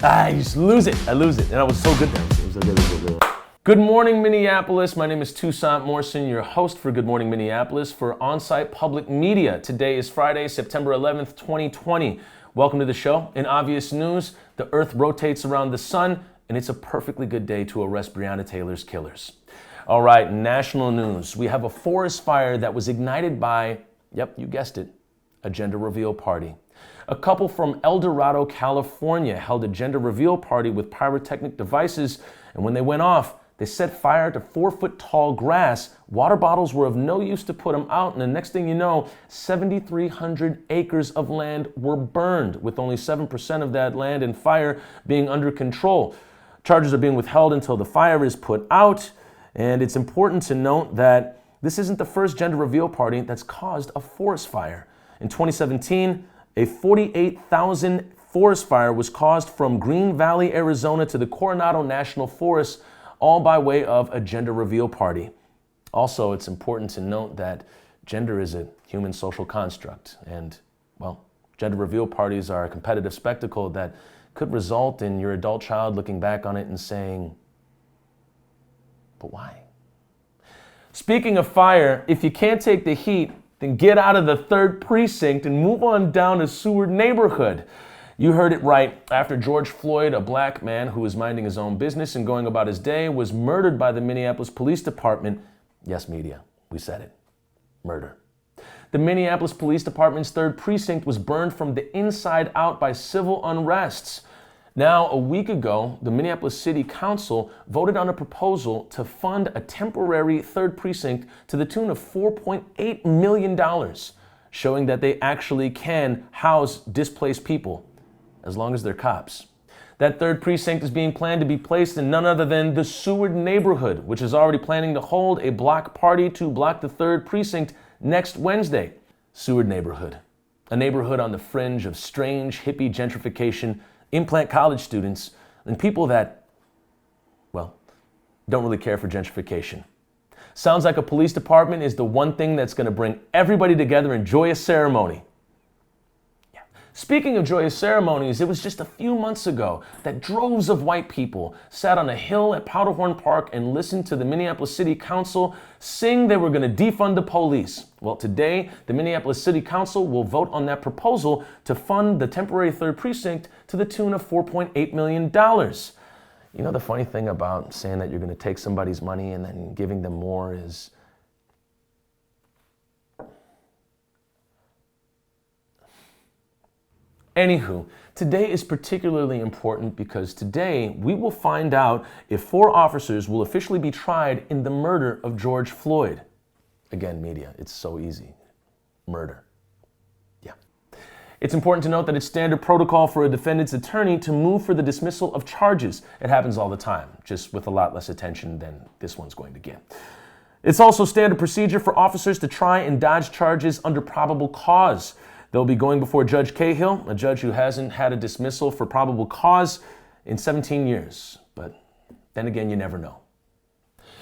I just lose it. I lose it. And I was so good there. It was so good. Good morning, Minneapolis. My name is Toussaint Morrison, your host for Good Morning Minneapolis for On-Site Public Media. Today is Friday, September 11th, 2020. Welcome to the show. In obvious news, the earth rotates around the sun, and it's a perfectly good day to arrest Breonna Taylor's killers. All right, national news. We have a forest fire that was ignited by, yep, you guessed it, a gender reveal party. A couple from El Dorado, California held a gender reveal party with pyrotechnic devices, and when they went off, they set fire to 4-foot-tall grass. Water bottles were of no use to put them out, and the next thing you know, 7,300 acres of land were burned, with only 7% of that land and fire being under control. Charges are being withheld until the fire is put out, and it's important to note that this isn't the first gender reveal party that's caused a forest fire. In 2017, a 48,000 forest fire was caused from Green Valley, Arizona to the Coronado National Forest, all by way of a gender reveal party. Also, it's important to note that gender is a human social construct, and, well, gender reveal parties are a competitive spectacle that could result in your adult child looking back on it and saying, but why? Speaking of fire, if you can't take the heat, then get out of the 3rd precinct and move on down to Seward neighborhood. You heard it right. After George Floyd, a black man who was minding his own business and going about his day, was murdered by the Minneapolis Police Department. Yes, media, we said it. Murder. The Minneapolis Police Department's 3rd precinct was burned from the inside out by civil unrests. Now, a week ago, the Minneapolis City Council voted on a proposal to fund a temporary 3rd precinct to the tune of $4.8 million, showing that they actually can house displaced people, as long as they're cops. That 3rd precinct is being planned to be placed in none other than the Seward neighborhood, which is already planning to hold a block party to block the 3rd precinct next Wednesday. Seward neighborhood, a neighborhood on the fringe of strange hippie gentrification, implant college students, and people that, well, don't really care for gentrification. Sounds like a police department is the one thing that's going to bring everybody together in joyous ceremony. Yeah. Speaking of joyous ceremonies, it was just a few months ago that droves of white people sat on a hill at Powderhorn Park and listened to the Minneapolis City Council sing they were going to defund the police. Well, today, the Minneapolis City Council will vote on that proposal to fund the temporary 3rd precinct to the tune of $4.8 million. You know, the funny thing about saying that you're going to take somebody's money and then giving them more is, anywho, today is particularly important because today we will find out if 4 officers will officially be tried in the murder of George Floyd. Again, media, it's so easy. Murder. Yeah. It's important to note that it's standard protocol for a defendant's attorney to move for the dismissal of charges. It happens all the time, just with a lot less attention than this one's going to get. It's also standard procedure for officers to try and dodge charges under probable cause. They'll be going before Judge Cahill, a judge who hasn't had a dismissal for probable cause in 17 years. But then again, you never know.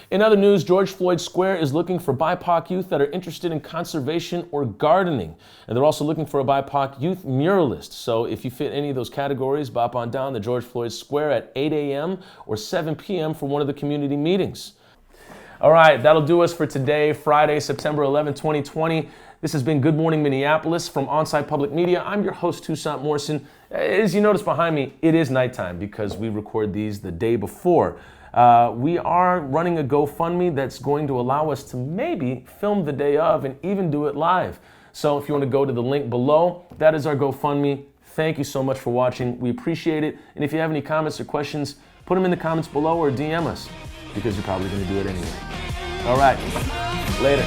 In other news, George Floyd Square is looking for BIPOC youth that are interested in conservation or gardening. And they're also looking for a BIPOC youth muralist. So if you fit any of those categories, bop on down to George Floyd Square at 8 a.m. or 7 p.m. for one of the community meetings. All right, that'll do us for today, Friday, September 11, 2020. This has been Good Morning Minneapolis from On-Site Public Media. I'm your host, Toussaint Morrison. As you notice behind me, it is nighttime because we record these the day before. We are running a GoFundMe that's going to allow us to maybe film the day of and even do it live. So if you want to go to the link below, that is our GoFundMe. Thank you so much for watching. We appreciate it. And if you have any comments or questions, put them in the comments below or DM us because you're probably going to do it anyway. All right, later.